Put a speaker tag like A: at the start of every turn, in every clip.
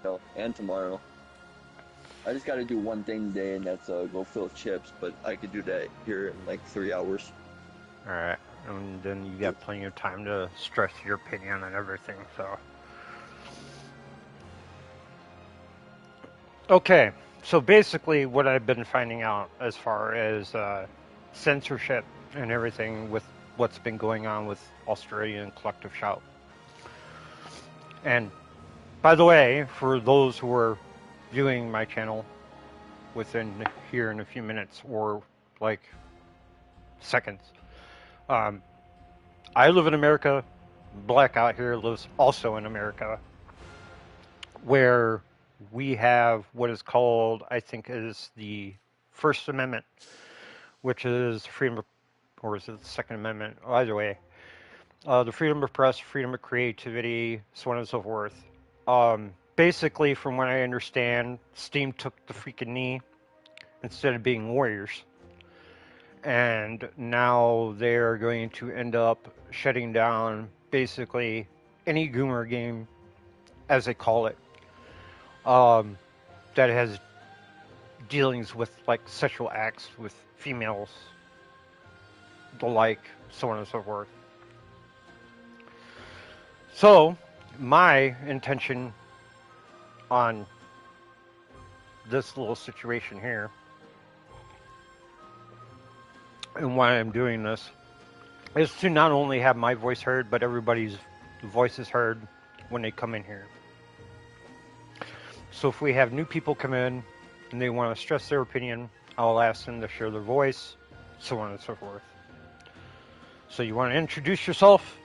A: know, and tomorrow. I just got to do one thing today, and that's go fill chips. But I could do that here in like 3 hours.
B: All right, and then you got plenty of time to stress your opinion and everything. So, okay. So basically, what I've been finding out as far as censorship and everything with what's been going on with Australian collective shout. And by the way, for those who are viewing my channel within here in a few minutes or like seconds, um, I live in America. Black out here lives also in America, where we have what is called, I think, is the First Amendment, which is freedom of, or is it the Second Amendment? Either way, the freedom of press, freedom of creativity, so on and so forth. Basically, from what I understand, Steam took the freaking knee instead of being warriors. And now they're going to end up shutting down basically any GOONER game, as they call it, that has dealings with like sexual acts with females, the like, so on and so forth. So, my intention on this little situation here, and why I'm doing this, is to not only have my voice heard, but everybody's voices heard when they come in here. So if we have new people come in and they want to stress their opinion, I'll ask them to share their voice, so on and so forth. So you want to introduce yourself?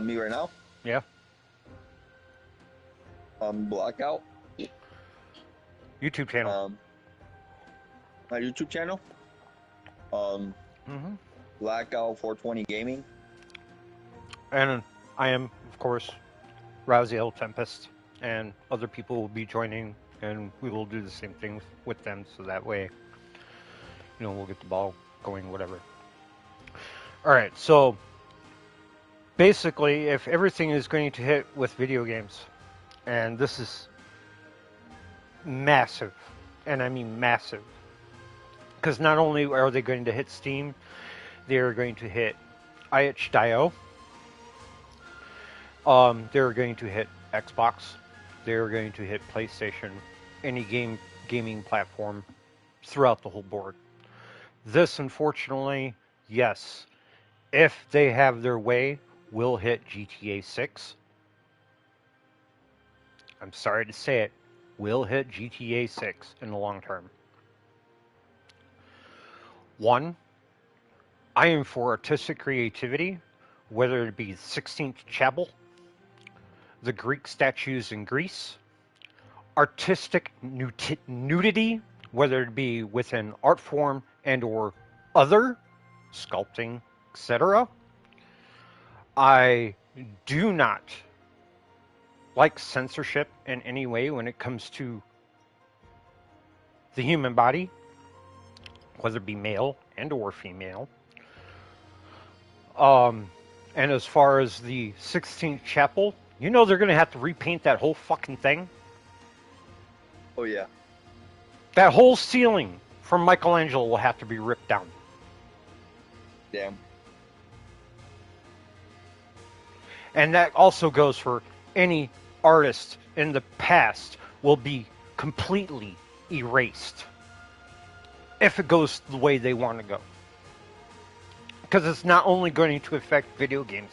A: Me right now?
B: Yeah.
A: Blackout.
B: YouTube channel.
A: My YouTube channel.
B: Mm-hmm.
A: Blackout 420 Gaming.
B: And I am, of course, Raziel Tempest, and other people will be joining, and we will do the same thing with them, so that way, you know, we'll get the ball going, whatever. All right, so basically, if everything is going to hit with video games, and this is massive, and I mean massive, because not only are they going to hit Steam, they are going to hit itch.io, they're going to hit Xbox, they're going to hit PlayStation, any gaming platform throughout the whole board. This, unfortunately, yes, if they have their way, will hit GTA 6. I'm sorry to say it, will hit GTA 6 in the long term. One, I am for artistic creativity, whether it be 16th Chapel, the Greek statues in Greece, artistic nudity, whether it be within art form and or other, sculpting, etc. I do not like censorship in any way when it comes to the human body, whether it be male and or female. And as far as the 16th Chapel, you know they're going to have to repaint that whole fucking thing.
A: Oh, yeah.
B: That whole ceiling from Michelangelo will have to be ripped down.
A: Damn.
B: And that also goes for any artist in the past will be completely erased if it goes the way they want to go. Because it's not only going to affect video games,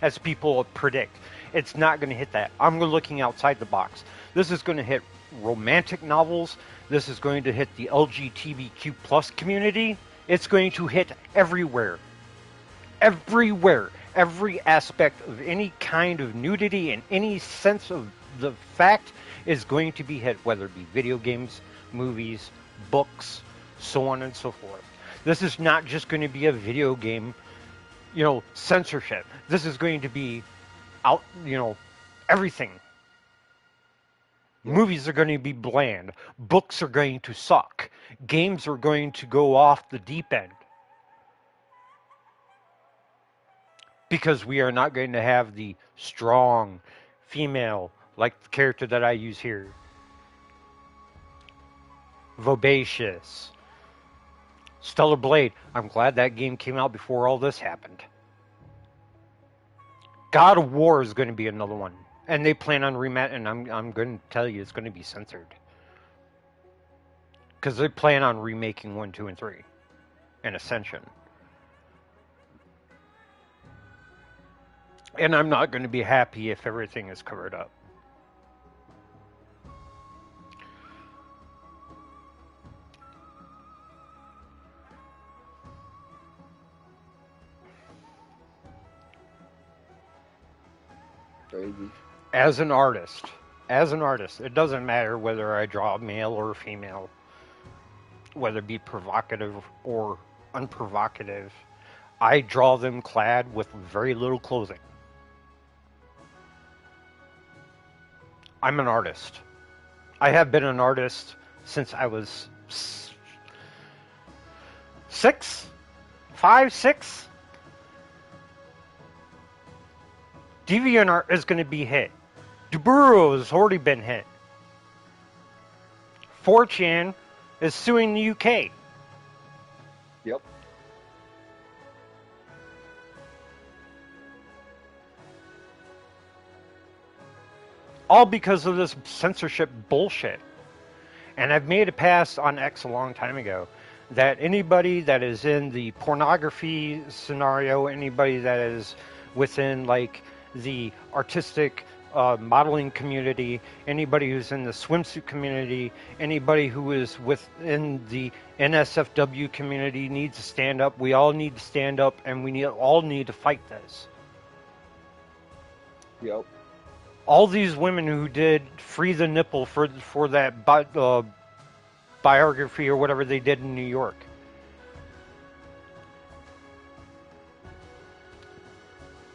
B: as people predict. It's not going to hit that. I'm looking outside the box. This is going to hit romantic novels. This is going to hit the LGBTQ plus community. It's going to hit everywhere. Everywhere. Every aspect of any kind of nudity and any sense of the fact is going to be hit, whether it be video games, movies, books, so on and so forth. This is not just going to be a video game, you know, censorship. This is going to be out, you know, everything. Movies are going to be bland. Books are going to suck. Games are going to go off the deep end. because we are not going to have the strong female like the character that I use here. Vivacious. Stellar Blade. I'm glad that game came out before all this happened. God of War is going to be another one. And they plan on and I'm going to tell you it's going to be censored. Because they plan on remaking 1, 2, and 3. And Ascension. And I'm not going to be happy if everything is covered up.
A: Crazy.
B: As an artist, it doesn't matter whether I draw male or female, whether it be provocative or unprovocative. I draw them clad with very little clothing. I'm an artist. I have been an artist since I was 6, 5, 6. DeviantArt is going to be hit. Duburo has already been hit. 4chan is suing the UK.
A: Yep.
B: All because of this censorship bullshit. And I've made a pass on X a long time ago that anybody that is in the pornography scenario, anybody that is within like the artistic modeling community, anybody who's in the swimsuit community, anybody who is within the NSFW community needs to stand up. We all need to stand up, and we all need to fight this.
A: Yep.
B: All these women who did Free the Nipple for that biography or whatever they did in New York.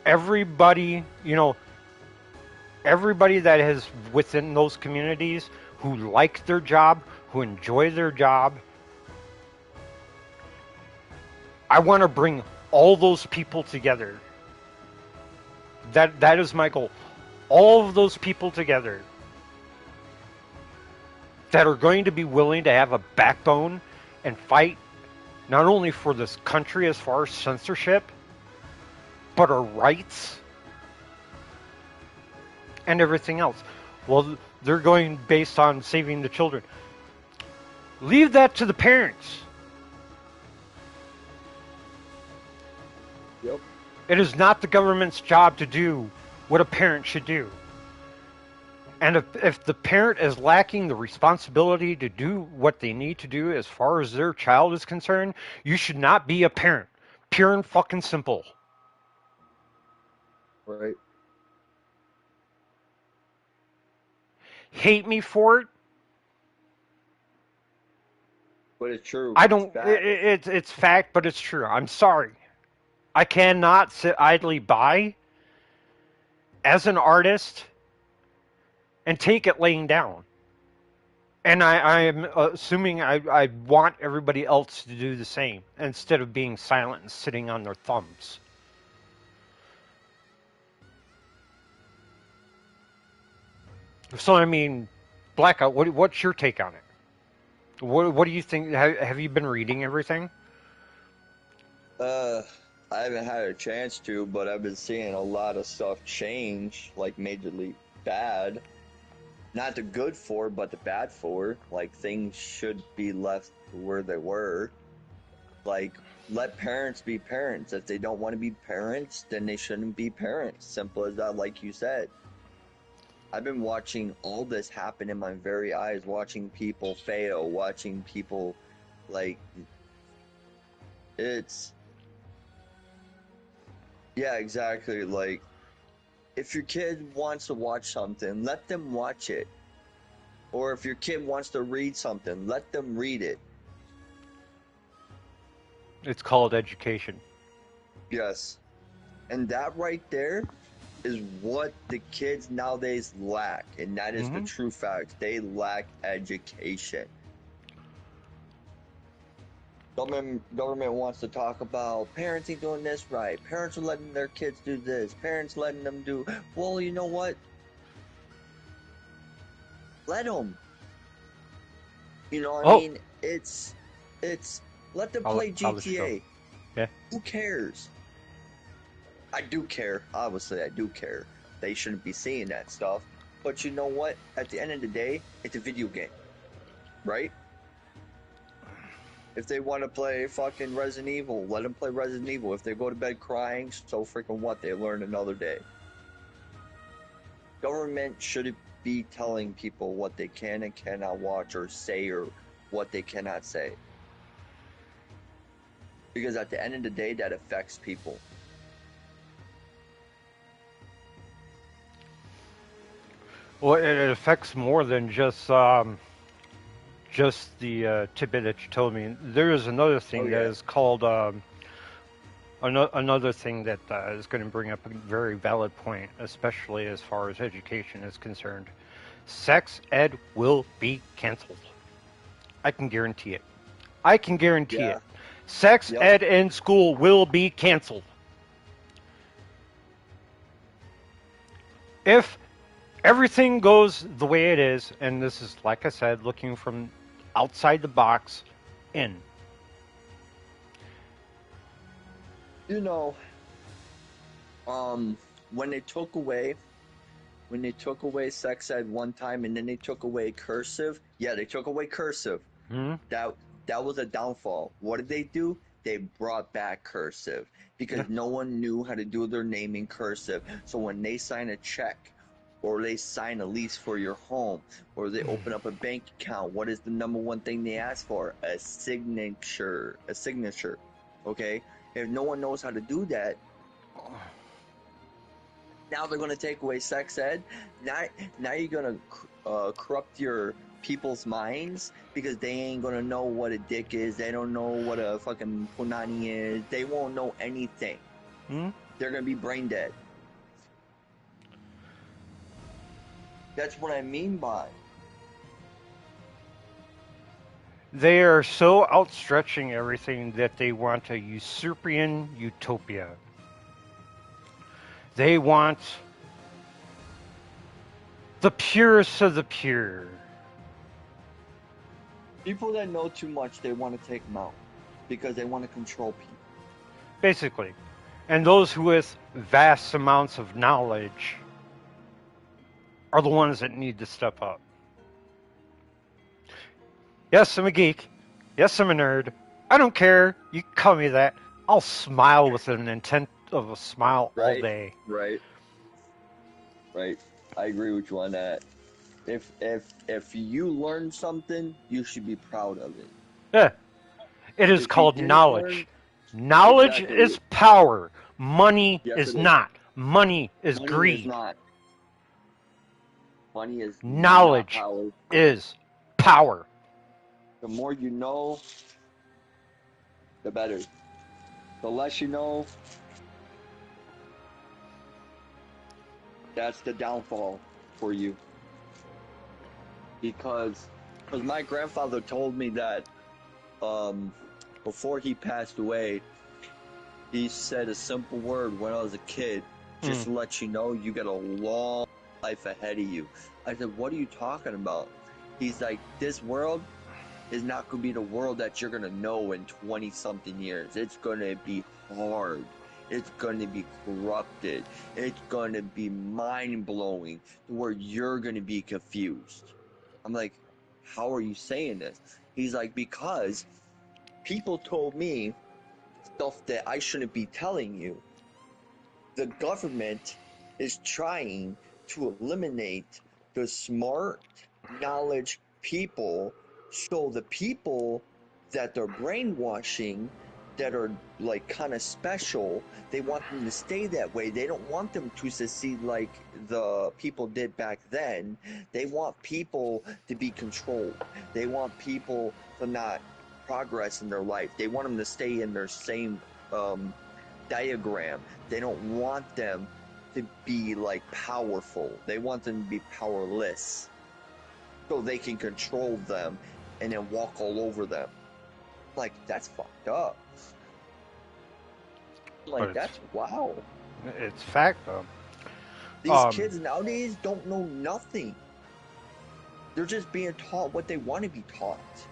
B: Everybody, everybody that is within those communities who like their job, who enjoy their job, I want to bring all those people together. That is my goal. All of those people together that are going to be willing to have a backbone and fight not only for this country as far as censorship, but our rights and everything else. Well, they're going based on saving the children. Leave that to the parents.
A: Yep.
B: It is not the government's job to do what a parent should do. And if the parent is lacking the responsibility to do what they need to do as far as their child is concerned, you should not be a parent. Pure and fucking simple.
A: Right.
B: Hate me for it?
A: But it's true.
B: I don't.
A: It's
B: It's fact, but it's true. I'm sorry. I cannot sit idly by as an artist and take it laying down. And I am assuming I want everybody else to do the same instead of being silent and sitting on their thumbs. So, I mean, Blackout, what's your take on it? What do you think? Have you been reading everything?
A: I haven't had a chance to, but I've been seeing a lot of stuff change, like majorly bad. Not the good for, but the bad for. Like, things should be left where they were. Like, let parents be parents. If they don't want to be parents, then they shouldn't be parents. Simple as that, like you said. I've been watching all this happen in my very eyes, watching people fail, watching people, like, it's... Yeah, exactly. Like, if your kid wants to watch something, let them watch it. Or if your kid wants to read something, let them read it.
B: It's called education.
A: Yes. And that right there is what the kids nowadays lack. And that is the true fact. They lack education. Government wants to talk about parents ain't doing this right. Parents are letting their kids do this. Parents letting them do. Well, you know what? Let them. You know what I
B: Oh,
A: mean? It's let them
B: I'll
A: play
B: I'll let you go.
A: GTA.
B: Yeah.
A: Who cares? I do care. Obviously, I do care. They shouldn't be seeing that stuff. But you know what? At the end of the day, it's a video game, right? If they want to play fucking Resident Evil, let them play Resident Evil. If they go to bed crying, so freaking what? They learn another day. Government shouldn't be telling people what they can and cannot watch or say or what they cannot say. Because at the end of the day, that affects people.
B: Well, it affects more than just the tidbit that you told me. There is another
A: Oh
B: thing that
A: yeah.
B: is called another thing that is going to bring up a very valid point, especially as far as education is concerned. Sex ed will be canceled. I can guarantee it. I can guarantee it.
A: Yeah.
B: Sex
A: Yep.
B: ed in school will be canceled. If everything goes the way it is, and this is, like I said, looking from outside the box in.
A: You know, um, when they took away sex ed one time and then they took away cursive, yeah, they took away cursive.
B: Hmm?
A: That that was a downfall. What did they do? They brought back cursive
B: Yeah.
A: because no one knew how to do their name in cursive. So when they sign a check or they sign a lease for your home or they open up a bank account, what is the number one thing they ask for? A signature. A signature. Okay? If no one knows how to do that, now they're going to take away sex ed. Now you're going to corrupt your people's minds because they ain't going to know what a dick is. They don't know what a fucking punani is. They won't know anything.
B: Hmm?
A: They're going to be brain dead. That's what I mean by.
B: They are so outstretching everything that they want a usurpian utopia. They want the purest of the pure,
A: People that know too much, they want to take them out because they want to control people.
B: basically. And those with vast amounts of knowledge are the ones that need to step up. Yes, I'm a geek. Yes, I'm a nerd. I don't care. You can call me that. I'll smile with an intent of a smile all
A: Right?
B: day.
A: Right? Right? I agree with you on that. If you learn something, you should be proud of it.
B: Yeah, it is
A: If you
B: called
A: didn't learn,
B: knowledge. Knowledge
A: exactly.
B: is power. Money
A: Yes,
B: is
A: it is.
B: not. Money is
A: Money is
B: greed.
A: not. Money is not
B: Knowledge
A: power.
B: is power.
A: The more you know, the better. The less you know, that's the downfall for you. Because my grandfather told me that um before he passed away, he said a simple word when I was a kid,
B: Hmm.
A: just to let you know you got a long life ahead of you. I said, what are you talking about? He's like, this world is not going to be the world that you're going to know in 20 something years. It's going to be hard. It's going to be corrupted. It's going to be mind blowing where you're going to be confused. I'm like, how are you saying this? He's like, because people told me stuff that I shouldn't be telling you. The government is trying to eliminate the smart, knowledge people, so the people that they're brainwashing that are like kind of special, they want them to stay that way. They don't want them to succeed like the people did back then. They want people to be controlled. They want people to not progress in their life. They want them to stay in their same diagram. They don't want them to be like powerful. They want them to be powerless so they can control them and then walk all over them. Like, that's fucked up.
B: But
A: Like, that's wow.
B: it's fact though.
A: These kids nowadays don't know nothing. They're just being taught what they want to be taught.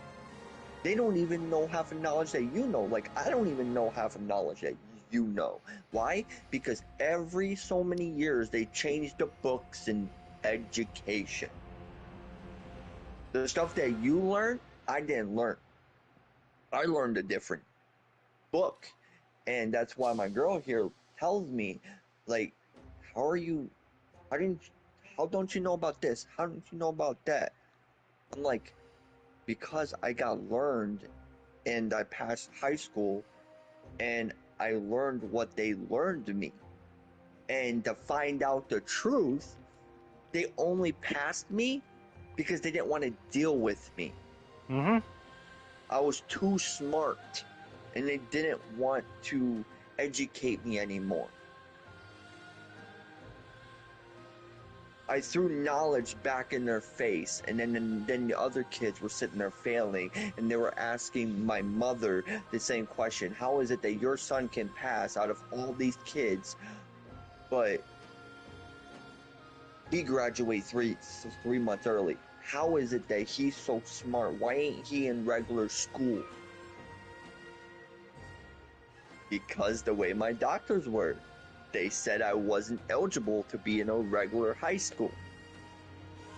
A: They don't even know half the knowledge that you know. Like, I don't even know half the knowledge that you know. Why? Because every so many years they change the books in education. The stuff that you learn, I didn't learn. I learned a different book. And that's why my girl here tells me, like, how are you, how didn't, how don't you know about this? How don't you know about that? I'm like, because I got learned and I passed high school and I learned what they learned me. And to find out the truth, they only passed me because they didn't want to deal with me.
B: Mm-hmm.
A: I was too smart and they didn't want to educate me anymore. I threw knowledge back in their face, and then the other kids were sitting there failing, and they were asking my mother the same question: how is it that your son can pass out of all these kids, but he graduates three months early? How is it that he's so smart? Why ain't he in regular school? Because the way my doctors were, they said I wasn't eligible to be in a regular high school.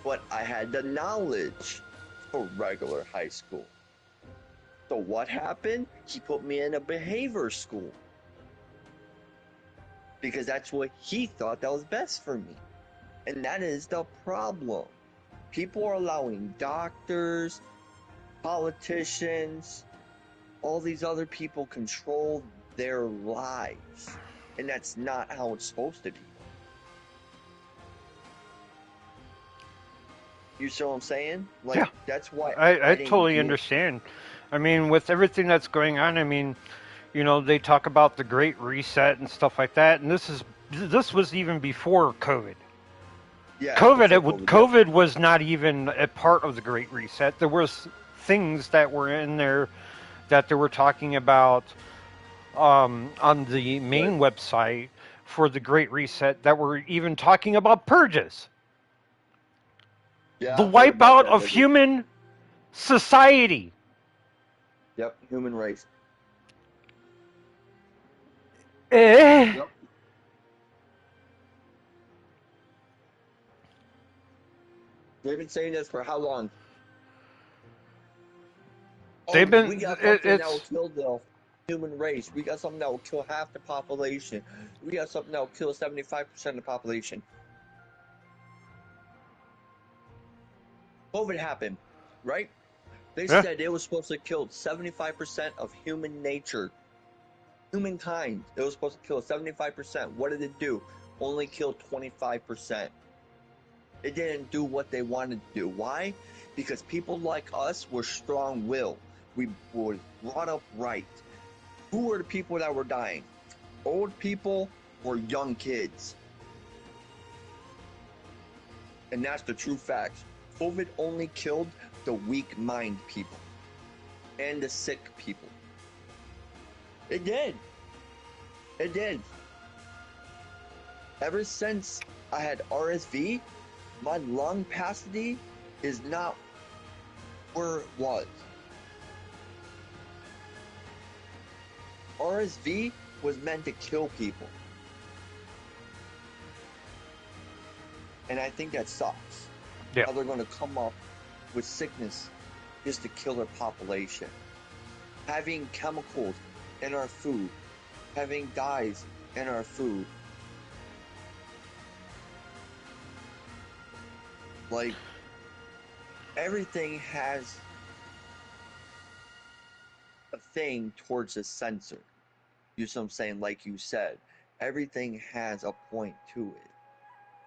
A: But I had the knowledge for regular high school. So what happened? He put me in a behavior school. Because that's what he thought that was best for me. And that is the problem. People are allowing doctors, politicians, all these other people control their lives. And that's not how it's supposed to be. You see what I'm saying? Like,
B: Yeah.
A: that's why
B: I
A: didn't
B: totally
A: get.
B: understand. I mean, with everything that's going on, I mean, you know, they talk about the Great Reset and stuff like that, and this was even before COVID.
A: Yeah, before COVID, yep.
B: COVID was not even a part of the Great Reset. There was things that were in there that they were talking about on the
A: Right.
B: main website for the Great Reset that were even talking about purges,
A: Yeah,
B: the
A: I heard about
B: wipeout
A: that.
B: of human society.
A: Yep, human race.
B: Eh?
A: Yep. They've been saying this for how long? Oh,
B: They've been
A: we got something that will
B: it's
A: kill the human race. We got something that will kill half the population. We got something that will kill 75% of the population. COVID happened, right? They
B: yeah.
A: said it was supposed to kill 75% of human nature, humankind. It was supposed to kill 75%. What did it do? Only kill 25%. It didn't do what they wanted to do. Why? Because people like us were strong-willed. We were brought up right. Who were the people that were dying? Old people or young kids? And that's the true facts. COVID only killed the weak-minded people and the sick people. It did. It did. Ever since I had RSV, my lung capacity is not where it was. RSV was meant to kill people. And I think that sucks.
B: Yeah.
A: How they're going to come up with sickness just to kill their population. Having chemicals in our food, having dyes in our food. Like, everything has a thing towards a censor. You see what I'm saying? Like you said, everything has a point to it.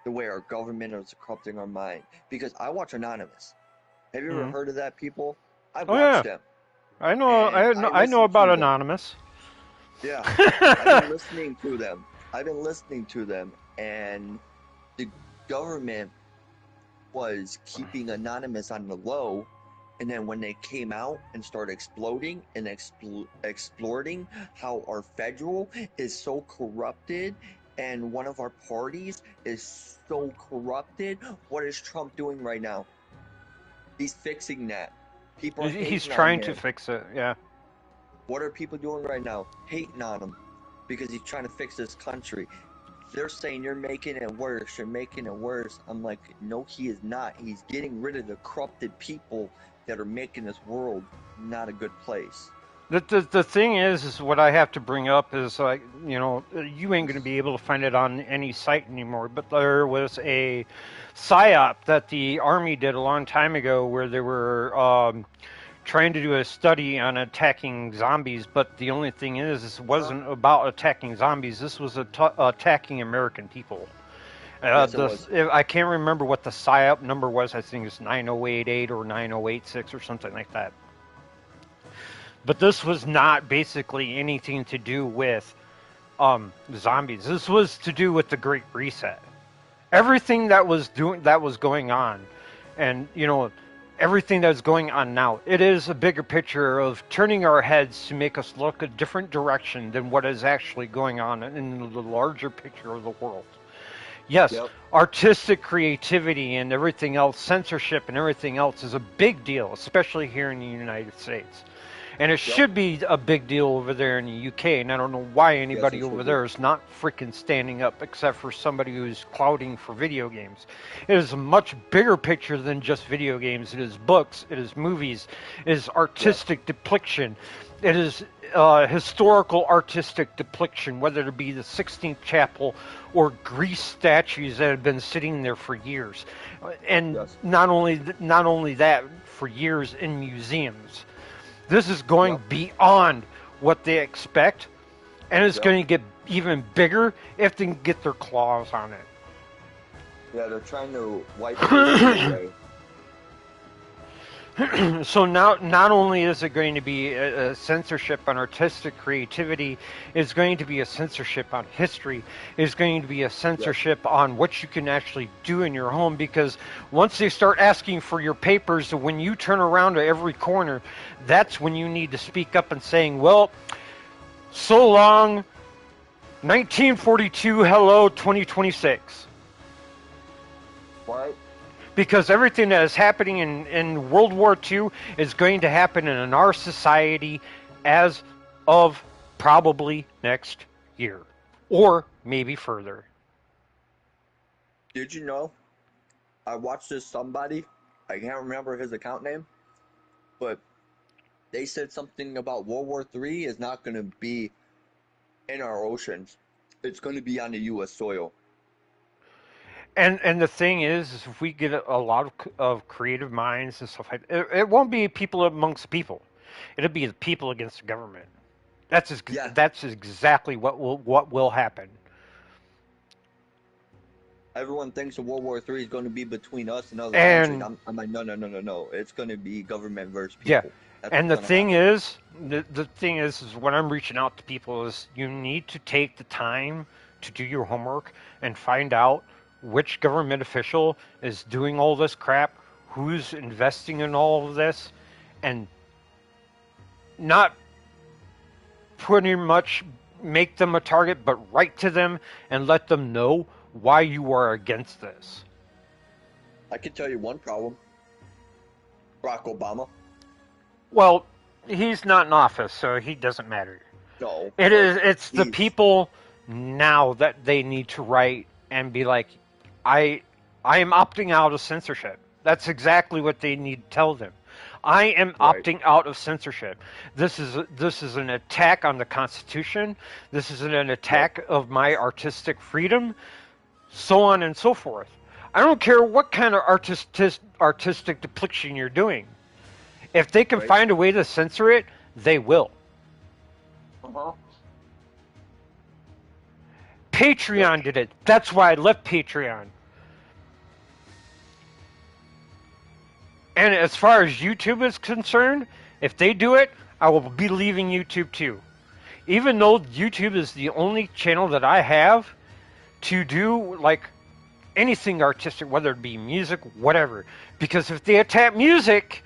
A: The way our government is corrupting our mind. Because I watch Anonymous. Have you ever
B: Mhm.
A: heard of that, people? I
B: Oh
A: watch
B: yeah.
A: them.
B: I know
A: And
B: I
A: I
B: know I know
A: listen
B: about
A: to them.
B: Anonymous.
A: Yeah. I've been listening to them. I've been listening to them. And the government was keeping Anonymous on the low And then when they came out and started exploding and exploring how our federal is so corrupted and one of our parties is so corrupted, what is Trump doing right now? He's fixing that. People are
B: He's
A: hating on
B: trying to
A: him.
B: fix it. Yeah.
A: What are people doing right now? Hating on him because he's trying to fix this country. They're saying you're making it worse. You're making it worse. I'm like, no, he is not. He's getting rid of the corrupted people that are making this world not a good place.
B: The thing is what I have to bring up is like, you ain't going to be able to find it on any site anymore. But there was a psyop that the Army did a long time ago where they were trying to do a study on attacking zombies. But the only thing is, this wasn't about attacking zombies. This was attacking American people.
A: Yes, it was.
B: I can't remember what the psyop number was. I think it's 9088 or 9086 or something like that. But this was not basically anything to do with zombies. This was to do with the Great Reset. Everything that was going on, and everything that's going on now. It is a bigger picture of turning our heads to make us look a different direction than what is actually going on in the larger picture of the world. Yes,
A: Yep.
B: artistic creativity and everything else, censorship and everything else is a big deal, especially here in the United States. And it should be a big deal over there in the UK, and I don't know why anybody
A: it
B: over
A: should
B: there is not freaking standing up, except for somebody who's clouding for video games. It is a much bigger picture than just video games. It is books, it is movies, it is artistic depiction, it is historical artistic depiction, whether it be the 16th Chapel or Greece statues that have been sitting there for years. And not only that, for years in museums. This is going beyond what they expect, and it's going to get even bigger if they can get their claws on it.
A: Yeah, they're trying to wipe it away.
B: So now, not only is it going to be a censorship on artistic creativity, it's going to be a censorship on history. It's going to be a censorship on what you can actually do in your home, because once they start asking for your papers, when you turn around to every corner, that's when you need to speak up and saying, well, so long, 1942, hello, 2026.
A: What?
B: Because everything that is happening in World War II is going to happen in our society as of probably next year. Or maybe further.
A: Did you know? I watched this somebody, I can't remember his account name, but they said something about World War III is not going to be in our oceans. It's going to be on the U.S. soil.
B: And the thing is if we get a lot of creative minds and stuff like that, it won't be people amongst people. It'll be the people against the government. That's exactly what will happen.
A: Everyone thinks that World War III is going to be between us and other
B: And
A: countries. I'm like, no. It's going to be government versus
B: yeah,
A: people. That's
B: and
A: what's going to happen.
B: the thing is when I'm reaching out to people is you need to take the time to do your homework and find out which government official is doing all this crap, who's investing in all of this, and not pretty much make them a target, but write to them and let them know why you are against this.
A: I can tell you one problem. Barack Obama.
B: Well, he's not in office, so he doesn't matter.
A: No.
B: It's the people now that they need to write and be like, I am opting out of censorship. That's exactly what they need to tell them. I am opting out of censorship. This is an attack on the Constitution. This is an attack of my artistic freedom, so on and so forth. I don't care what kind of artistic depiction you're doing. If they can find a way to censor it, they will. Patreon did it. That's why I left Patreon. And as far as YouTube is concerned, if they do it, I will be leaving YouTube too. Even though YouTube is the only channel that I have to do like anything artistic, whether it be music, whatever. Because if they attack music,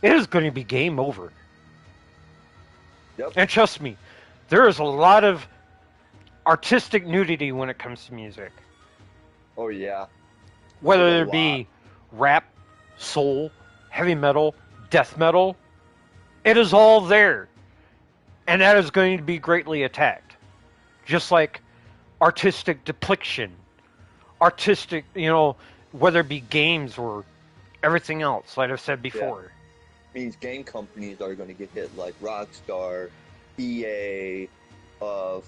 B: it is going to be game over.
A: Yep.
B: And trust me, there is a lot of artistic nudity when it comes to music.
A: Oh yeah. There's a
B: Whether it
A: lot.
B: be rap, soul, heavy metal, death metal, it is all there. And that is going to be greatly attacked. Just like artistic depiction, artistic, whether it be games or everything else, like I've said
A: Yeah.
B: before.
A: Means game companies are going to get hit like Rockstar, EA,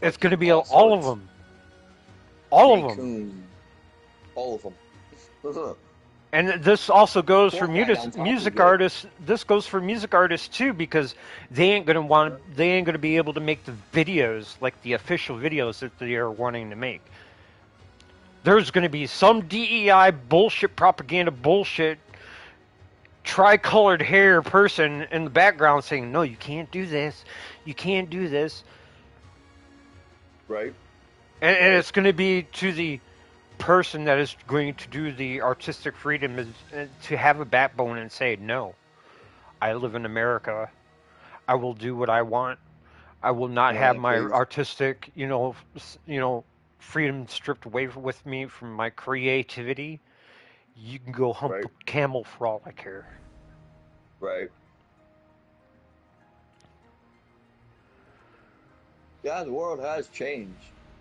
B: It's going
A: fucking
B: to be
A: all
B: all of
A: sorts.
B: them. All of them.
A: Coon, all of them.
B: And this also goes for
A: Fortnite on top
B: music
A: of it.
B: artists. This goes for music artists too, because they ain't gonna be able to make the videos like the official videos that they are wanting to make. There's gonna be some DEI bullshit, propaganda bullshit, tricolored hair person in the background saying, "No, you can't do this. You can't do this."
A: Right.
B: And it's gonna be to the person that is going to do the artistic freedom is to have a backbone and say, no, I live in America. I will do what I want. I will not
A: One of
B: have
A: them
B: my
A: crazy.
B: artistic, freedom stripped away with me from my creativity. You can go hump
A: Right.
B: a camel for all I care.
A: Right. Yeah, the world has changed.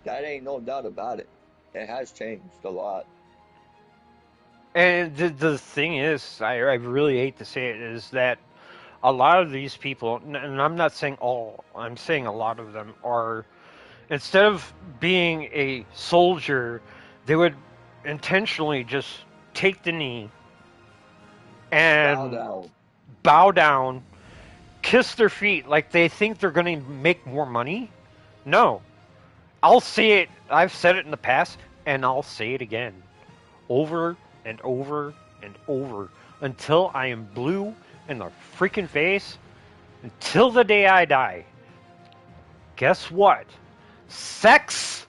A: That ain't no doubt about it. It has changed a lot.
B: And the thing is, I really hate to say it, is that a lot of these people, and I'm not saying all, I'm saying a lot of them are, instead of being a soldier, they would intentionally just take the knee
A: Bow
B: and
A: down.
B: bow down, kiss their feet like they think they're going to make more money. No. I'll say it. I've said it in the past, and I'll say it again. Over and over and over until I am blue in the freaking face, until the day I die. Guess what? Sex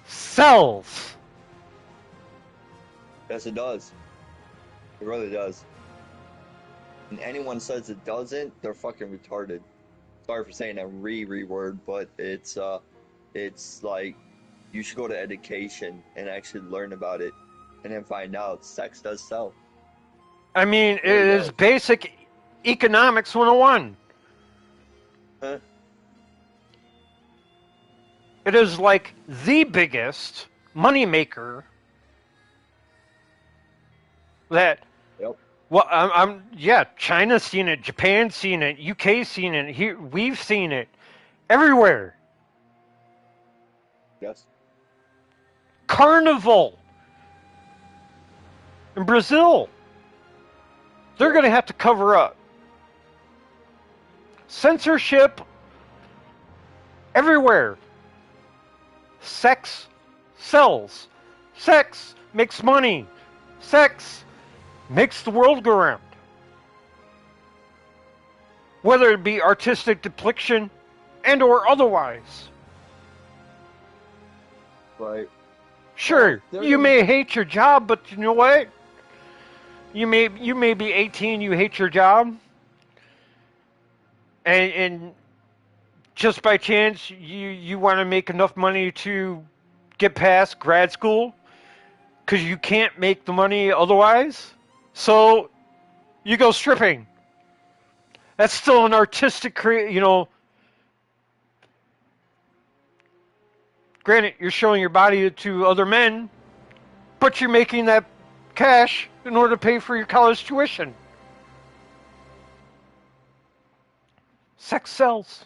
B: sells.
A: Yes, it does. It really does. And anyone says it doesn't, they're fucking retarded. Sorry for saying that word, but it's like you should go to education and actually learn about it, and then find out sex does sell.
B: I mean, it
A: It really
B: is
A: does.
B: basic economics 101.
A: Huh?
B: It is like the biggest moneymaker that,
A: Yep.
B: well, yeah, China's seen it, Japan's seen it, UK's seen it, here, we've seen it everywhere.
A: Yes.
B: Carnival in Brazil, they're
A: Yep.
B: going to have to cover up. Censorship everywhere. Sex sells. Sex makes money. Sex makes the world go round. Whether it be artistic depiction and or otherwise.
A: Right. Well,
B: Sure,
A: they're
B: you
A: gonna.
B: may hate your job, but you know what? You may be 18, you hate your job, and just by chance you want to make enough money to get past grad school because you can't make the money otherwise. So you go stripping. That's still an artistic Granted, you're showing your body to other men, but you're making that cash in order to pay for your college tuition. Sex sells.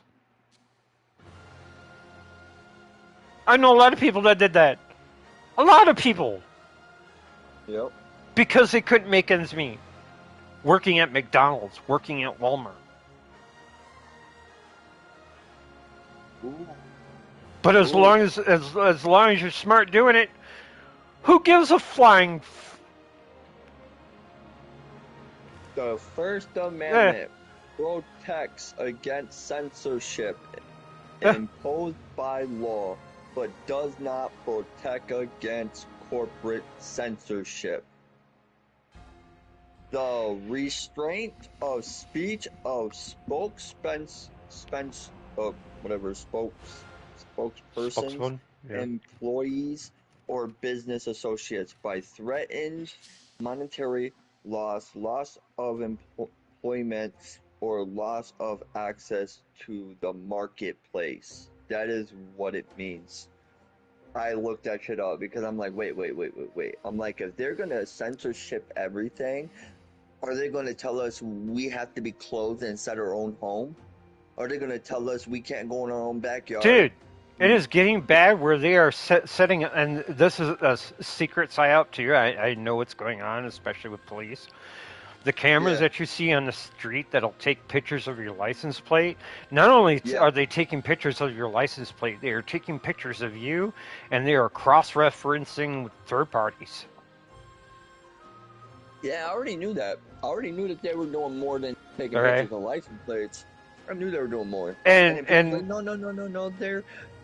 B: I know a lot of people that did that. A lot of people.
A: Yep.
B: Because they couldn't make ends meet. Working at McDonald's, working at Walmart.
A: Ooh.
B: But as
A: Ooh.
B: long as long as you're smart doing it, who gives a flying
A: The First
B: eh,
A: Amendment protects against censorship
B: eh.
A: imposed by law, but does not protect against corporate censorship. the restraint of speech of spokes, whatever, spokespersons,
B: Spokesman. Yeah.
A: employees, or business associates by threatened monetary loss of employment, or loss of access to the marketplace. That is what it means. I looked that shit up because I'm like, wait. I'm like, if they're gonna censorship everything, are they going to tell us we have to be clothed inside our own home? Are they going to tell us we can't go in our own backyard?
B: Dude, it is getting bad where they are setting, and this is a secret psyop too. I know what's going on, especially with police. The cameras
A: Yeah,
B: that you see on the street that'll take pictures of your license plate, not only
A: yeah,
B: are they taking pictures of your license plate, they are taking pictures of you, and they are cross-referencing with third parties.
A: yeah. I already knew that. I already knew that they were doing more than taking
B: Okay,
A: pictures of license plates. I knew they were doing more. And
B: and
A: then people were like,
B: and
A: no.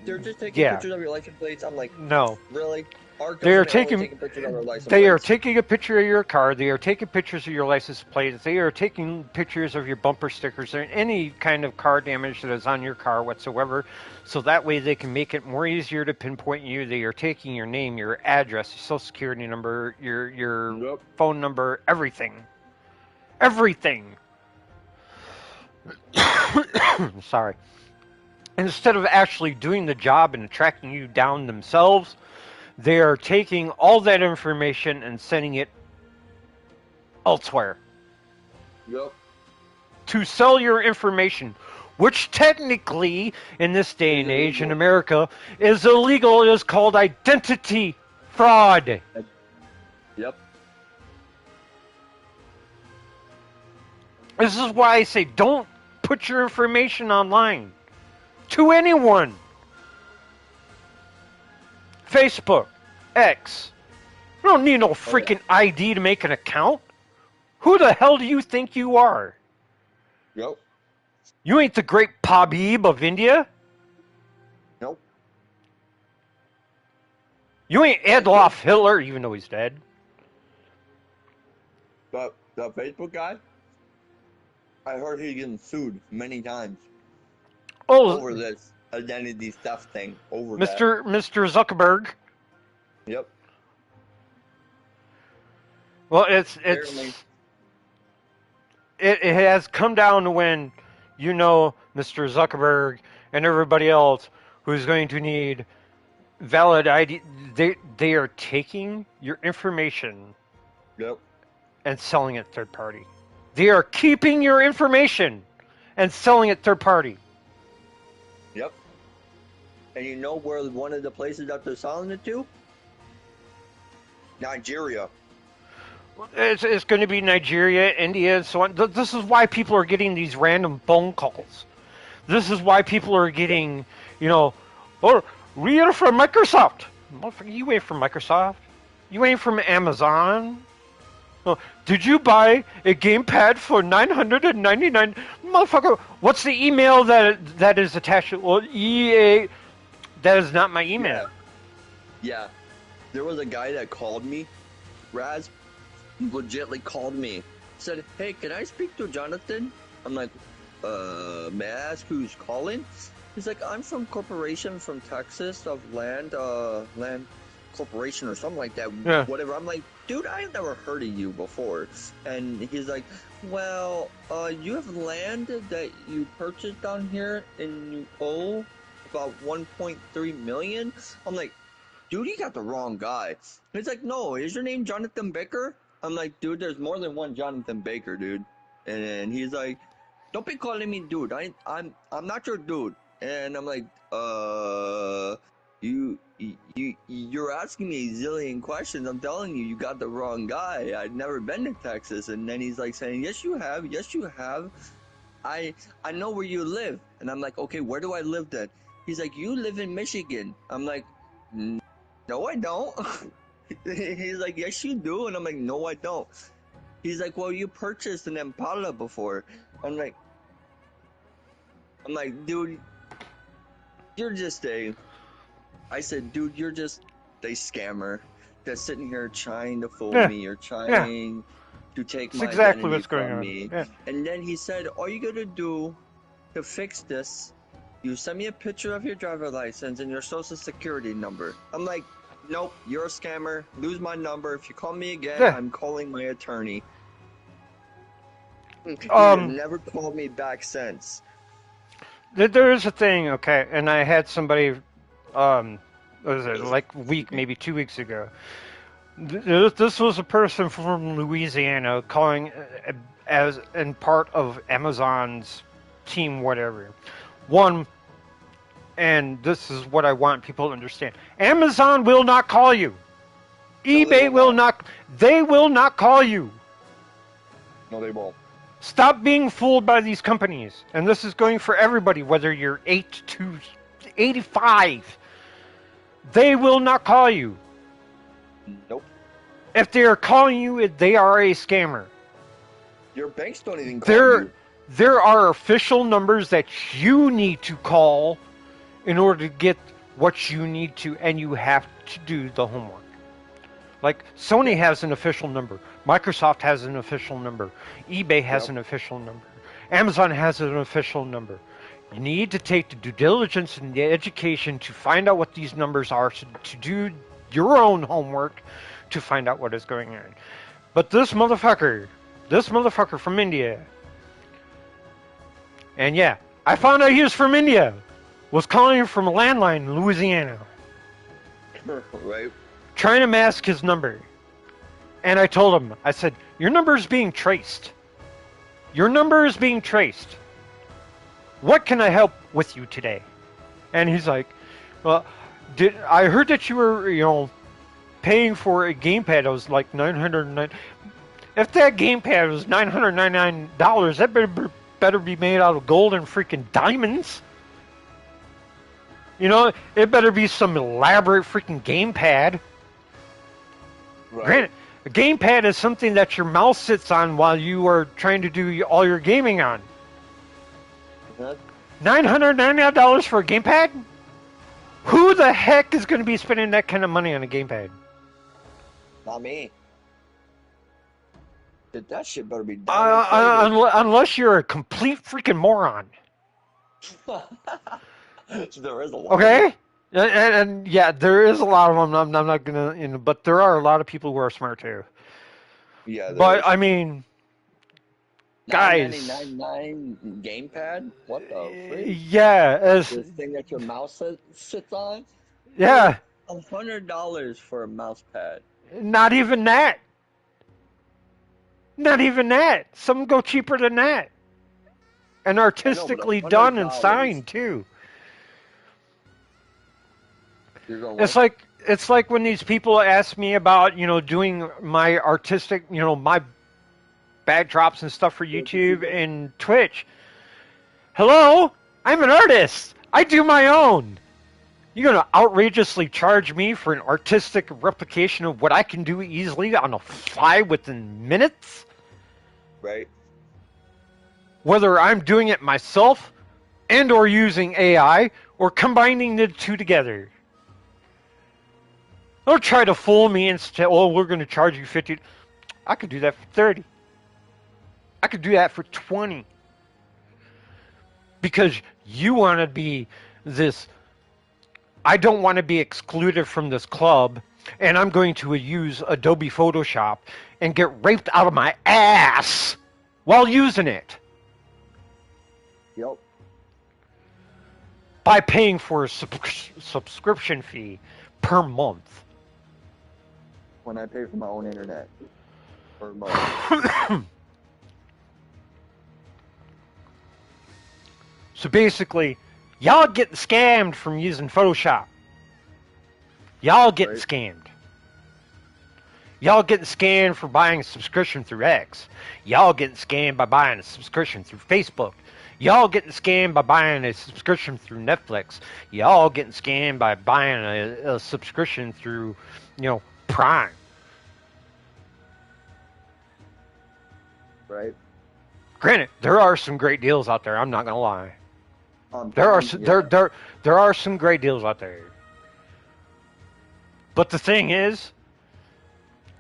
A: They're just taking
B: yeah,
A: pictures of your license plates. I'm like,
B: no,
A: really? Our
B: they are
A: government only
B: taking
A: taking pictures of our license
B: They are
A: plates?
B: taking a picture of your car. They are taking pictures of your license plates. They are taking pictures of your bumper stickers or any kind of car damage that is on your car whatsoever. So that way they can make it more easier to pinpoint you. They are taking your name, your address, your social security number, your
A: Yep.
B: phone number, everything. Everything. Sorry. Instead of actually doing the job and tracking you down themselves, they are taking all that information and sending it elsewhere
A: Yep.
B: to sell your information, which technically, in this day
A: Is
B: and age in
A: illegal.
B: America, is illegal. It is called identity fraud.
A: Yep.
B: This is why I say don't put your information online to anyone. Facebook, X. You don't need no
A: Oh yeah.
B: freaking ID to make an account. Who the hell do you think you are?
A: Yep.
B: You ain't the great Habib of India.
A: Nope.
B: You ain't
A: That kid,
B: Adolf Hitler, even though he's dead.
A: the Facebook guy, I heard he's getting sued many times
B: Oh,
A: over this identity theft thing. Over that.
B: Mr. Zuckerberg.
A: Yep.
B: Well,
A: Apparently.
B: it has come down to when Mr. Zuckerberg and everybody else who's going to need valid ID. They are taking your information
A: Yep.
B: and selling it third party. They are keeping your information and selling it third party.
A: Yep. And you know where one of the places that they're selling it to? Nigeria.
B: It's going to be Nigeria, India, and so on. This is why people are getting these random phone calls. This is why people are
A: Yep.
B: getting, oh, we are from Microsoft. Motherfucker, you ain't from Microsoft. You ain't from Amazon. Oh, did you buy a gamepad for 999? Motherfucker, what's the email that is attached to? Well, EA. That is not my email.
A: Yeah. Yeah. There was a guy that called me, Raz, legitly called me. Said, hey, can I speak to Jonathan? I'm like, may I ask who's calling? He's like, I'm from corporation from Texas of land corporation or something like that.
B: Yeah.
A: Whatever. I'm like, dude, I've never heard of you before. And he's like, well, you have land that you purchased down here and you owe about 1.3 million. I'm like, dude, you got the wrong guy. He's like, no, is your name Jonathan Baker? I'm like, dude, there's more than one Jonathan Baker, dude. And he's like, don't be calling me dude. I'm not your dude. And I'm like, you're asking me a zillion questions. I'm telling you, you got the wrong guy. I've never been to Texas. And then he's like saying, yes, you have. Yes, you have. I know where you live. And I'm like, okay, where do I live then? He's like, you live in Michigan. I'm like, no, I don't. He's like, yes, you do. And I'm like, no, I don't. He's like, well, you purchased an Impala before. I'm like, dude, you're just I said, dude, you're just a scammer that's sitting here trying to fool
B: Yeah.
A: me. You're
B: Yeah.
A: trying to take
B: That's
A: my
B: exactly
A: identity
B: what's going
A: from
B: on.
A: me.
B: Yeah.
A: And then he said, all you gotta do to fix this, you send me a picture of your driver license and your social security number. I'm like, nope, you're a scammer. Lose my number. If you call me again,
B: Yeah.
A: I'm calling my attorney. He has
B: Um,
A: never called me back since.
B: there is a thing, okay, and I had somebody, what was it, like a week, maybe 2 weeks ago. This was a person from Louisiana calling as in part of Amazon's team, whatever. One, and this is what I want people to understand: Amazon will not call you.
A: No, they
B: eBay
A: will
B: will
A: not.
B: not. They will not call you.
A: No, they won't.
B: Stop being fooled by these companies. And this is going for everybody, whether you're 8 to 85. They will not call you.
A: Nope.
B: If they are calling you, they are a scammer.
A: Your banks don't even call
B: There,
A: you.
B: there are official numbers that you need to call in order to get what you need to, and you have to do the homework. Like Sony has an official number, Microsoft has an official number, eBay has
A: Yep.
B: an official number, Amazon has an official number. You need to take the due diligence and the education to find out what these numbers are, to do your own homework to find out what is going on. But this motherfucker from India, and yeah, I found out he was from India, was calling from a landline in Louisiana,
A: Right?
B: trying to mask his number. And I told him, I said, your number is being traced. Your number is being traced. What can I help with you today? And he's like, well, I heard that you were, paying for a gamepad that was like $909. If that gamepad was $999, that better be made out of gold and freaking diamonds. It better be some elaborate freaking gamepad.
A: Right.
B: Granted, a gamepad is something that your mouse sits on while you are trying to do all your gaming on.
A: Uh-huh.
B: $999 for a gamepad? Who the heck is going to be spending that kind of money on a gamepad?
A: Not me. That shit better be diamond
B: Unless you're a complete freaking moron.
A: plated. There is a lot.
B: Okay? And yeah, there is a lot of them. I'm not going to, but there are a lot of people who are smart too.
A: Yeah, there
B: But
A: is.
B: I mean, guys.
A: $999 gamepad? What the freak?
B: Yeah,
A: This thing that your mouse sits on?
B: yeah,
A: $100 for a mouse pad.
B: not even that. Not even that. Some go cheaper than that. And artistically done and
A: $100.
B: signed too.
A: You're going
B: It's like when these people ask me about, doing my artistic, my backdrops and stuff for YouTube and Twitch. Hello? I'm an artist. I do my own. You're going to outrageously charge me for an artistic replication of what I can do easily on a fly within minutes?
A: right?
B: Whether I'm doing it myself and or using AI or combining the two together. Don't try to fool me and say, oh, we're going to charge you 50. I could do that for 30. I could do that for 20. Because you want to be this, I don't want to be excluded from this club, and I'm going to use Adobe Photoshop and get raped out of my ass while using it.
A: Yep.
B: By paying for a subscription fee per month.
A: When I pay for my own internet per month.
B: So basically, y'all getting scammed from using Photoshop. Y'all getting scammed. Y'all getting scammed for buying a subscription through X. Y'all getting scammed by buying a subscription through Facebook. Y'all getting scammed by buying a subscription through Netflix. Y'all getting scammed by buying a subscription through, Prime.
A: Right.
B: Granted, there are some great deals out there. I'm not gonna lie. There are some great deals out there. But the thing is,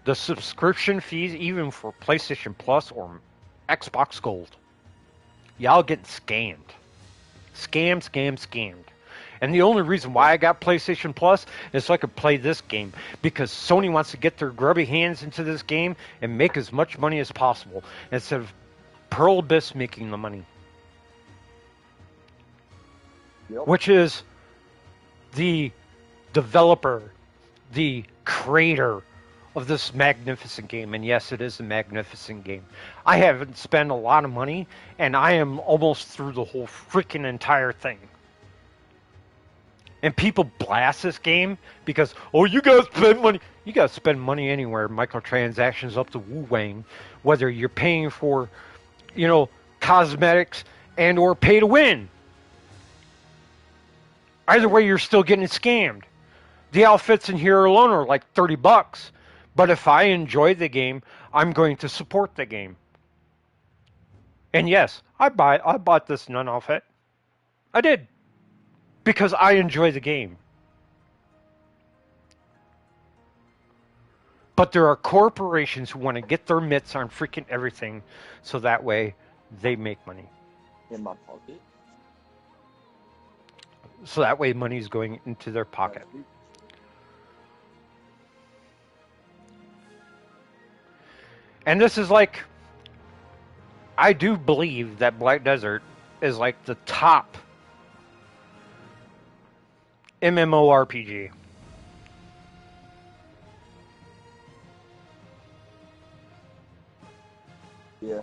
B: The subscription fees, even for PlayStation Plus or Xbox Gold, y'all getting scammed. Scammed. And the only reason why I got PlayStation Plus is so I could play this game, because Sony wants to get their grubby hands into this game and make as much money as possible instead of Pearl Abyss making the money.
A: Yep.
B: Which is the developer, the creator of this magnificent game. And yes, it is a magnificent game. I haven't spent a lot of money, and I am almost through the whole freaking entire thing. And people blast this game because, oh, you gotta spend money. You gotta spend money anywhere. Microtransactions up to Wu Wang, whether you're paying for, cosmetics and or pay to win. Either way, you're still getting scammed. The outfits in here alone are like $30. But if I enjoy the game, I'm going to support the game. And yes, I bought this nun outfit. I did. Because I enjoy the game. But there are corporations who want to get their mitts on freaking everything, so that way they make money.
A: In my pocket.
B: So that way money's going into their pocket. And this is like, I do believe that Black Desert is like the top MMORPG.
A: Yeah.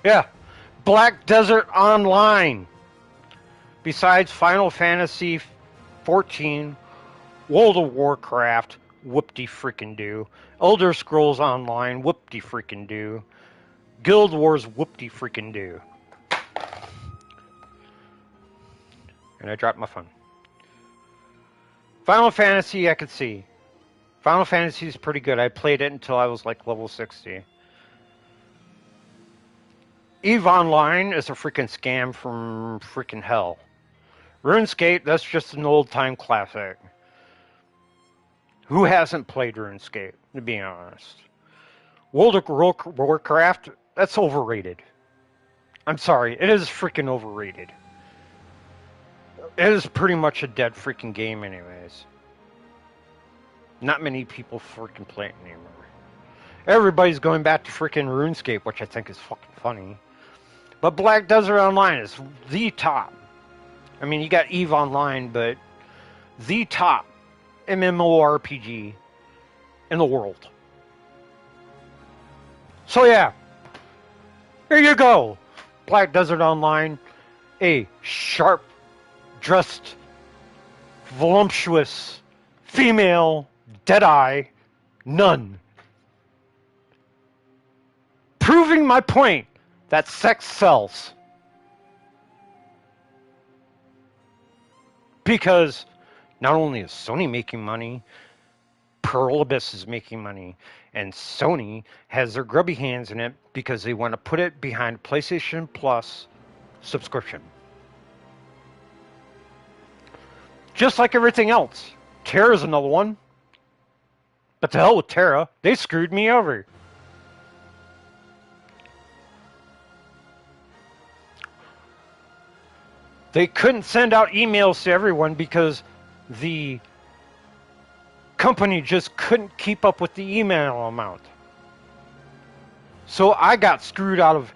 B: Yeah. Black Desert Online. Besides Final Fantasy 14, World of Warcraft, whoop-de-freaking-do. Elder Scrolls Online, whoop-de-freaking-do. Guild Wars, whoop-de-freaking-do. And I dropped my phone. Final Fantasy, I could see. Final Fantasy is pretty good. I played it until I was like level 60. EVE Online is a freaking scam from freaking hell. RuneScape, that's just an old-time classic. Who hasn't played RuneScape, to be honest? World of Warcraft, that's overrated. I'm sorry, it is freaking overrated. It is pretty much a dead freaking game anyways. Not many people freaking play it anymore. Everybody's going back to freaking RuneScape, which I think is fucking funny. But Black Desert Online is the top. I mean, you got EVE Online, but the top MMORPG in the world. So yeah, here you go. Black Desert Online, a sharp-dressed, voluptuous, female, dead-eye nun. Proving my point that sex sells. Because not only is Sony making money, Pearl Abyss is making money, and Sony has their grubby hands in it because they want to put it behind PlayStation Plus subscription. Just like everything else. Terra's another one. But to hell with Terra. They screwed me over. They couldn't send out emails to everyone because the company just couldn't keep up with the email amount. So I got screwed out of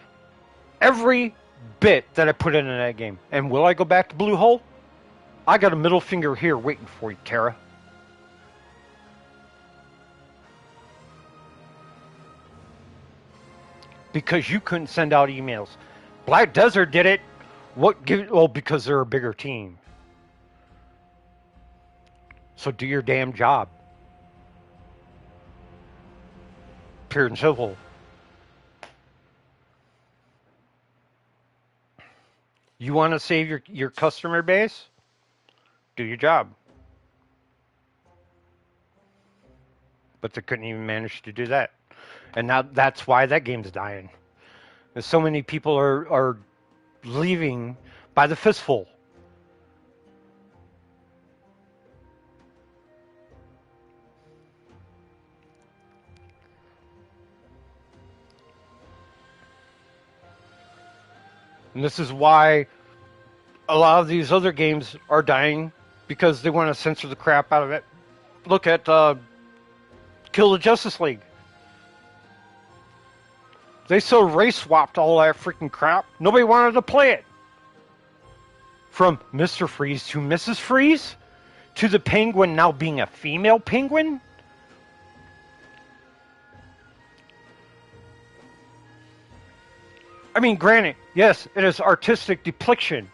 B: every bit that I put into that game. And will I go back to Blue Hole? I got a middle finger here waiting for you, Terra. Because you couldn't send out emails. Black Desert did it. Well, because they're a bigger team. So do your damn job. Pure and simple. You want to save your customer base? Do your job. But they couldn't even manage to do that. And now that's why that game's dying. And so many people are leaving by the fistful. And this is why a lot of these other games are dying, because they want to censor the crap out of it. Look at Kill the Justice League. They so race swapped all that freaking crap. Nobody wanted to play it. From Mr. Freeze to Mrs. Freeze to the penguin now being a female penguin. I mean, granted, yes, it is artistic depiction,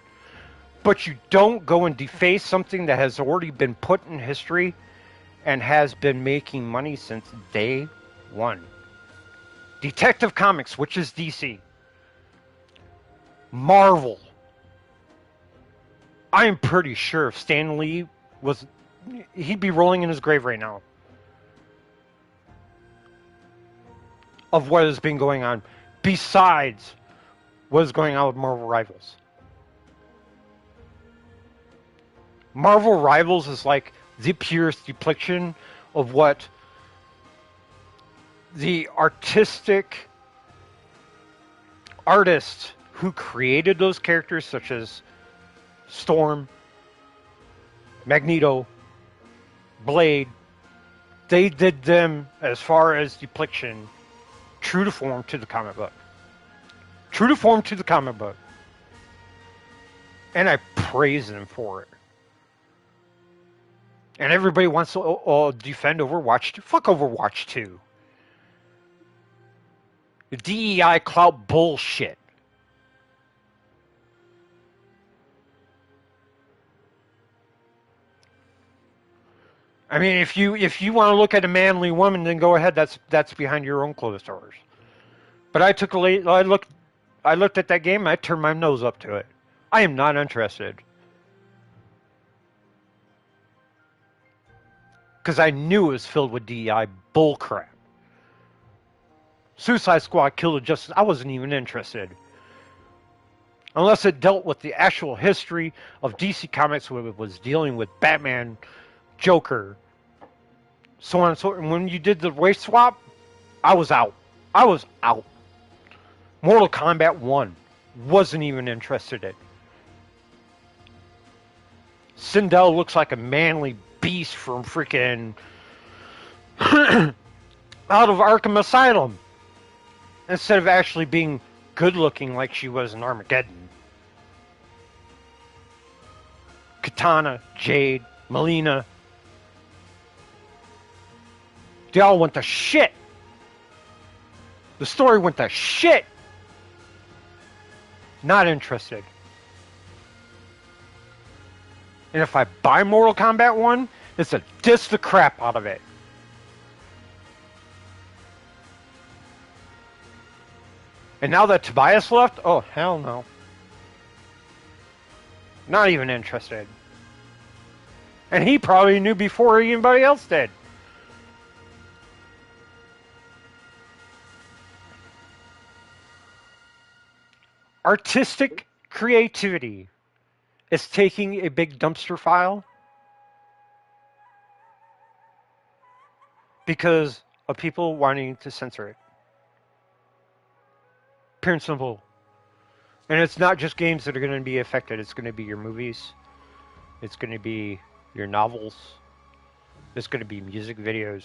B: but you don't go and deface something that has already been put in history and has been making money since day one. Detective Comics, which is DC. Marvel. I'm pretty sure if Stan Lee was, he'd be rolling in his grave right now of what has been going on, besides what is going on with Marvel Rivals. Marvel Rivals is like the purest depiction of what the artistic artists who created those characters, such as Storm, Magneto, Blade, they did them as far as depiction, true to form to the comic book. True to form to the comic book. And I praise them for it. And everybody wants to defend Overwatch 2. Fuck Overwatch 2. The DEI clout bullshit. I mean, if you want to look at a manly woman, then go ahead. That's behind your own closed doors. But I looked at that game. And I turned my nose up to it. I am not interested. Because I knew it was filled with DEI bullcrap. Suicide Squad, Kill the Justice, I wasn't even interested. Unless it dealt with the actual history of DC Comics, where it was dealing with Batman, Joker, so on and so on. And when you did the race swap, I was out. I was out. Mortal Kombat 1, wasn't even interested in. Sindel looks like a manly beast from freaking out of Arkham Asylum, instead of actually being good looking like she was in Armageddon. Katana, Jade, Melina, they all went to shit. The story went to shit. Not interested. And if I buy Mortal Kombat 1, it's to diss the crap out of it. And now that Tobias left, oh, hell no. Not even interested. And he probably knew before anybody else did. Artistic creativity is taking a big dumpster file because of people wanting to censor it. Pure and simple. And it's not just games that are going to be affected. It's going to be your movies. It's going to be your novels. It's going to be music videos.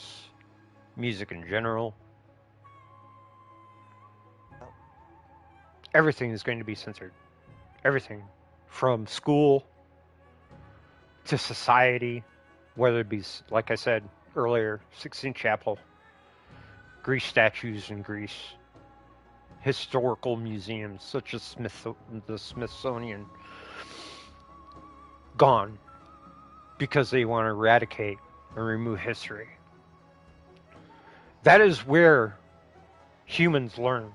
B: Music in general. Everything is going to be censored. Everything. From school to society. Whether it be, like I said earlier, Sistine Chapel. Greece statues in Greece. Historical museums such as the Smithsonian. Gone. Because they want to eradicate and remove history. That is where humans learn.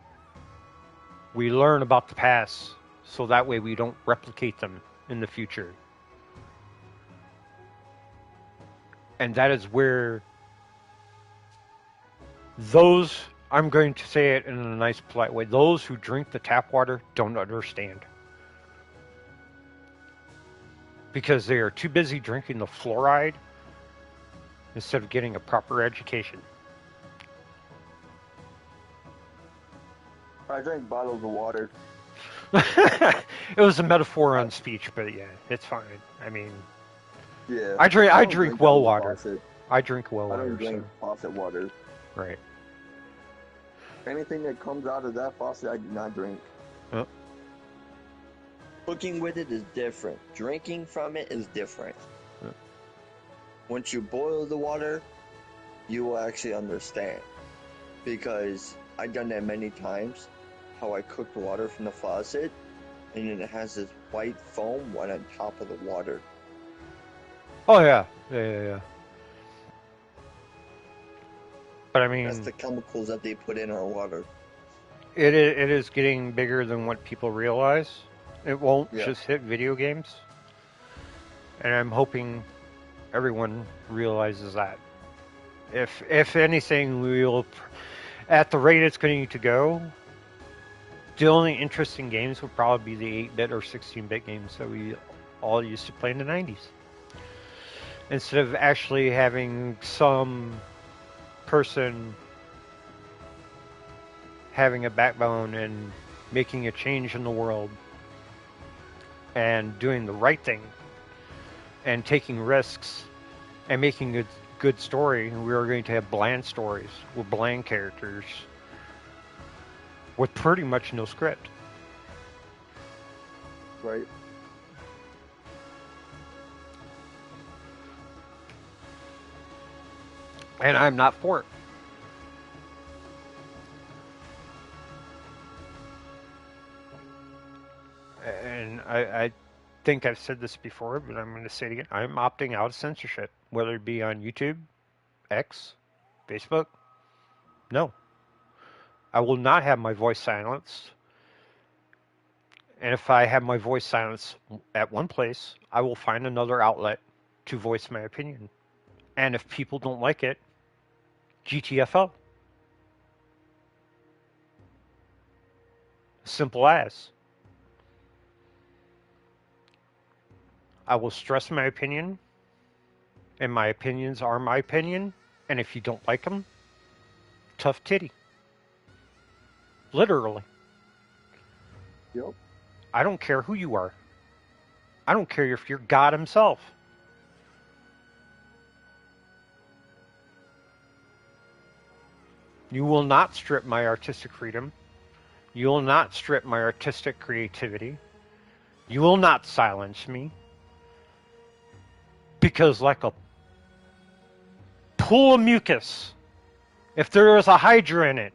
B: We learn about the past, so that way we don't replicate them in the future. And that is where those I'm going to say it in a nice, polite way. Those who drink the tap water don't understand. Because they are too busy drinking the fluoride instead of getting a proper education.
A: I drink bottles of water.
B: It was a metaphor on speech, but yeah, it's fine. I mean,
A: Yeah, I
B: I
A: don't
B: drink
A: drink out
B: well
A: of the
B: water.
A: faucet.
B: I drink well
A: I don't
B: water, so
A: drink faucet water.
B: right.
A: Anything that comes out of that faucet, I do not drink.
B: Oh,
A: Cooking with it is different. Drinking from it is different.
B: oh.
A: Once you boil the water, you will actually understand. Because I've done that many times. How I cook the water from the faucet, and then it has this white foam right on top of the water.
B: Oh yeah, yeah. But I
A: That's
B: mean,
A: the chemicals that they put in our water.
B: it is getting bigger than what people realize. It won't
A: Yeah.
B: just hit video games, and I'm hoping everyone realizes that. If anything, we'll at the rate it's going to go. The only interesting games would probably be the 8-bit or 16-bit games that we all used to play in the 90s. Instead of actually having some person having a backbone and making a change in the world and doing the right thing and taking risks and making a good story, we are going to have bland stories with bland characters with pretty much no script.
A: Right.
B: And I'm not for it. And I think I've said this before, but I'm going to say it again. I'm opting out of censorship, whether it be on YouTube, X, Facebook. No. I will not have my voice silenced. And if I have my voice silenced at one place, I will find another outlet to voice my opinion. And if people don't like it, GTFO. Simple as. I will stress my opinion, and my opinions are my opinion. And if you don't like them, tough titty. Literally.
A: Yep.
B: I don't care who you are. I don't care if you're God himself. You will not strip my artistic freedom. You will not strip my artistic creativity. You will not silence me. Because, like a pool of mucus, if there is a hydra in it,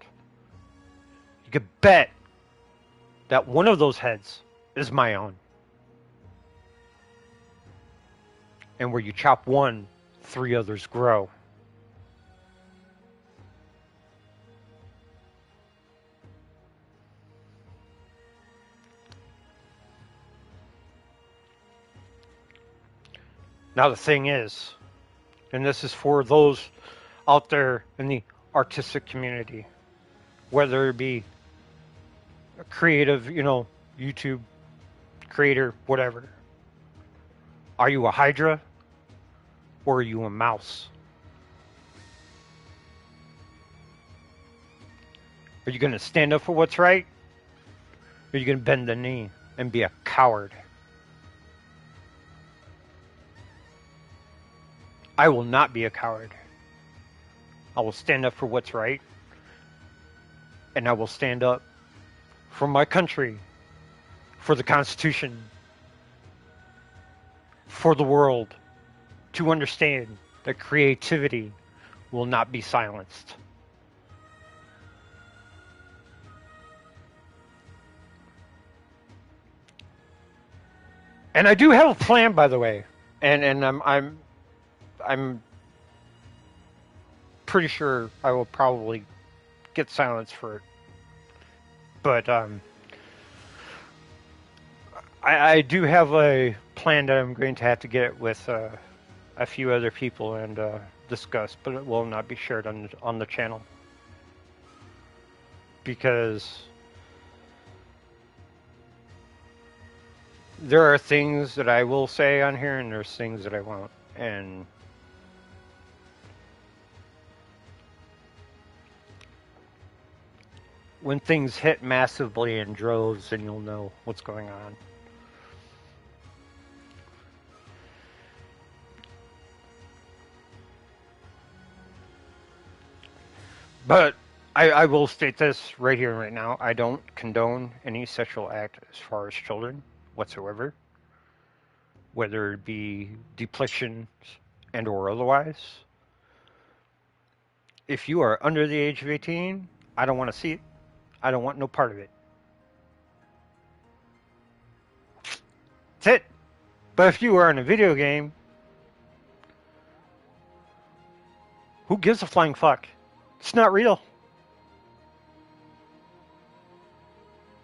B: you could bet that one of those heads is my own. And where you chop one, 3 others grow. Now the thing is, and this is for those out there in the artistic community, whether it be a creative, YouTube creator, whatever. Are you a hydra or are you a mouse? Are you going to stand up for what's right? Or are you going to bend the knee and be a coward? I will not be a coward. I will stand up for what's right. And I will stand up for my country, for the Constitution, for the world, to understand that creativity will not be silenced. And I do have a plan, by the way, and I'm pretty sure I will probably get silenced for it. But I do have a plan that I'm going to have to get with a few other people and discuss, but it will not be shared on the channel. because there are things that I will say on here, and there's things that I won't. And when things hit massively in droves, then you'll know what's going on. But I will state this right here and right now. I don't condone any sexual act as far as children whatsoever, whether it be depictions and or otherwise. If you are under the age of 18, I don't want to see it. I don't want no part of it. That's it. But if you are in a video game, who gives a flying fuck? It's not real.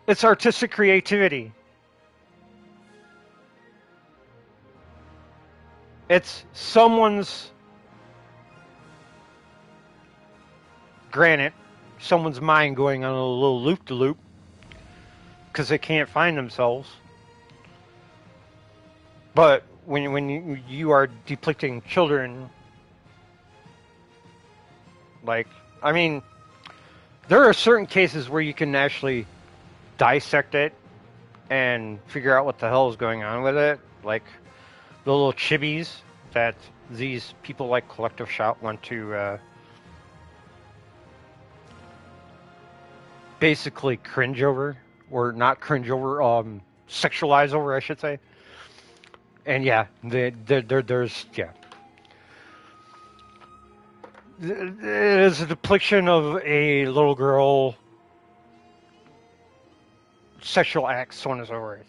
B: It's artistic creativity. It's someone's, granted, someone's mind going on a little loop-de-loop because they can't find themselves. But when you are depicting children, like, I mean, there are certain cases where you can actually dissect it and figure out what the hell is going on with it, like the little chibis that these people like Collective Shot want to basically cringe over, or not cringe over, sexualize over, I should say. And yeah, there's, yeah. It is a depiction of a little girl, sexual acts, so on and so forth.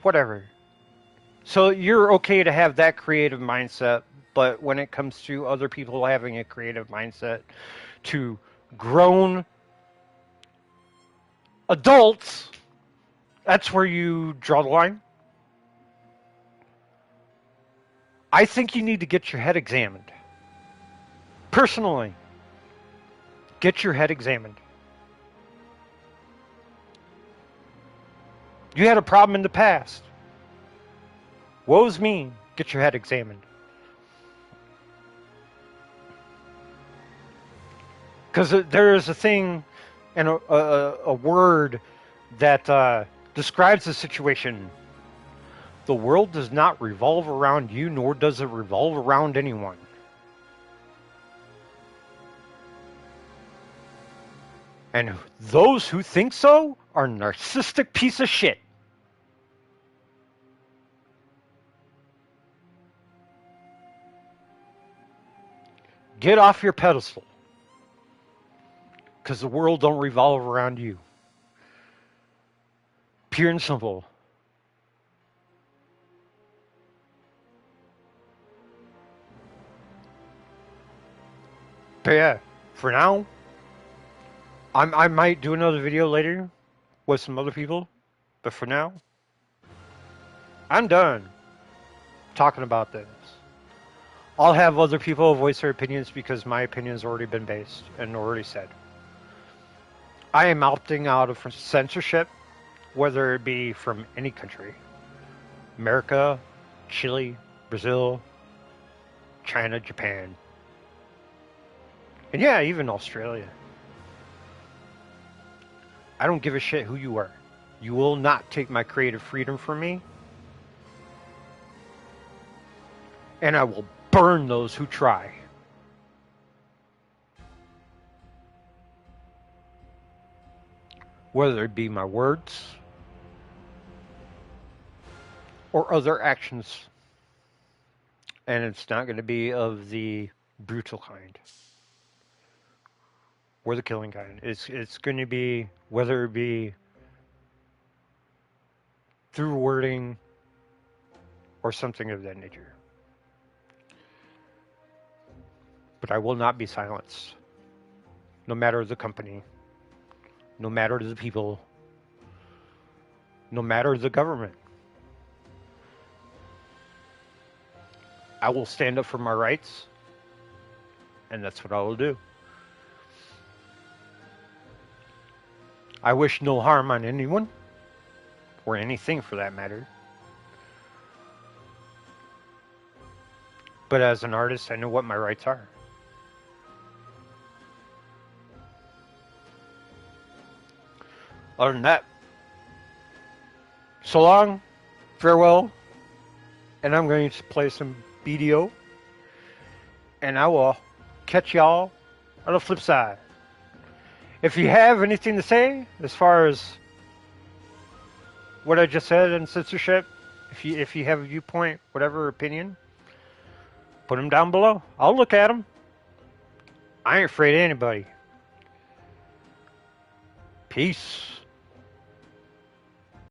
B: Whatever. So you're okay to have that creative mindset, but when it comes to other people having a creative mindset to grown adults, that's where you draw the line. I think you need to get your head examined. Personally, get your head examined. You had a problem in the past. Woe's me. Get your head examined. Because there is a thing and a word that describes the situation. The world does not revolve around you, nor does it revolve around anyone. And those who think so are narcissistic piece of shit. Get off your pedestal. Because the world don't revolve around you. Pure and simple. But yeah, for now, I might do another video later with some other people. But for now, I'm done talking about this. I'll have other people voice their opinions because my opinion has already been based and already said. I am opting out of censorship, whether it be from any country. America, Chile, Brazil, China, Japan. And yeah, even Australia. I don't give a shit who you are. You will not take my creative freedom from me. And I will burn those who try. Whether it be my words or other actions. And it's not going to be of the brutal kind. Or the killing kind. It's going to be, whether it be through wording or something of that nature. But I will not be silenced. No matter the company. No matter the people. No matter the government. I will stand up for my rights. And that's what I will do. I wish no harm on anyone, or anything for that matter. But as an artist, I know what my rights are. Other than that, so long, farewell, and I'm going to play some BDO, and I will catch y'all on the flip side. If you have anything to say as far as what I just said in censorship, if you have a viewpoint, whatever opinion, put them down below. I'll look at them. I ain't afraid of anybody. Peace.